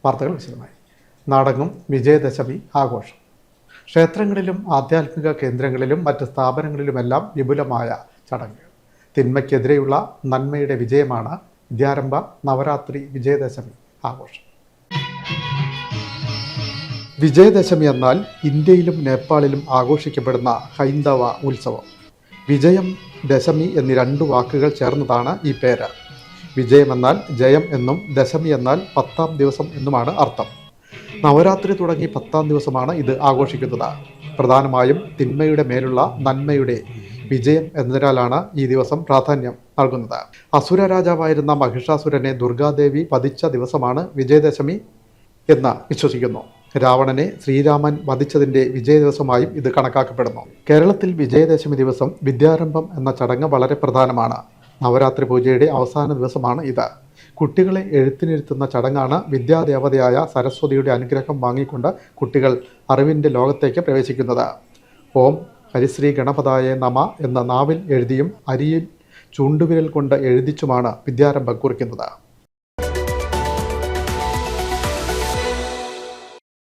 വാർത്തകൾ വിശദമായി. നാടെങ്ങും വിജയദശമി ആഘോഷം. ക്ഷേത്രങ്ങളിലും ആധ്യാത്മിക കേന്ദ്രങ്ങളിലും മറ്റ് സ്ഥാപനങ്ങളിലുമെല്ലാം വിപുലമായ ചടങ്ങ്. തിന്മയ്ക്കെതിരെയുള്ള നന്മയുടെ വിജയമാണ് വിദ്യാരംഭ നവരാത്രി വിജയദശമി ആഘോഷം. വിജയദശമി എന്നാൽ ഇന്ത്യയിലും നേപ്പാളിലും ആഘോഷിക്കപ്പെടുന്ന ഹൈന്ദവ ഉത്സവം. വിജയം, ദശമി എന്നീ രണ്ട് വാക്കുകൾ ചേർന്നതാണ് ഈ പേര്. വിജയം എന്നാൽ ജയം എന്നും ദശമി എന്നാൽ 10-ാം ദിവസം എന്നുമാണ് അർത്ഥം. നവരാത്രി തുടങ്ങി 10-ാം ദിവസമാണ് ഇത് ആഘോഷിക്കുന്നത്. പ്രധാനമായും തിന്മയുടെ മേലുള്ള നന്മയുടെ വിജയം എന്നതിനാലാണ് ഈ ദിവസം പ്രാധാന്യം നൽകുന്നത്. അസുര രാജാവായിരുന്ന മഹിഷാസുരനെ ദുർഗാദേവി വധിച്ച ദിവസമാണ് വിജയദശമി എന്ന് വിശ്വസിക്കുന്നു. രാവണനെ ശ്രീരാമൻ വധിച്ചതിൻ്റെ വിജയ ദിവസമായും ഇത് കണക്കാക്കപ്പെടുന്നു. കേരളത്തിൽ വിജയദശമി ദിവസം വിദ്യാരംഭം എന്ന ചടങ്ങ് വളരെ പ്രധാനമാണ്. നവരാത്രി പൂജയുടെ അവസാന ദിവസമാണ് ഇത്. കുട്ടികളെ എഴുത്തിനിരുത്തുന്ന ചടങ്ങാണ്. വിദ്യാദേവതയായ സരസ്വതിയുടെ അനുഗ്രഹം വാങ്ങിക്കൊണ്ട് കുട്ടികൾ അറിവിൻ്റെ ലോകത്തേക്ക് പ്രവേശിക്കുന്നത്. ഓം ഹരിശ്രീ ഗണപതായ നമ എന്ന നാവിൽ എഴുതിയും അരിയിൽ ചൂണ്ടുവിരൽ കൊണ്ട് എഴുതിച്ചുമാണ് വിദ്യാരംഭം കുറിക്കുന്നത്.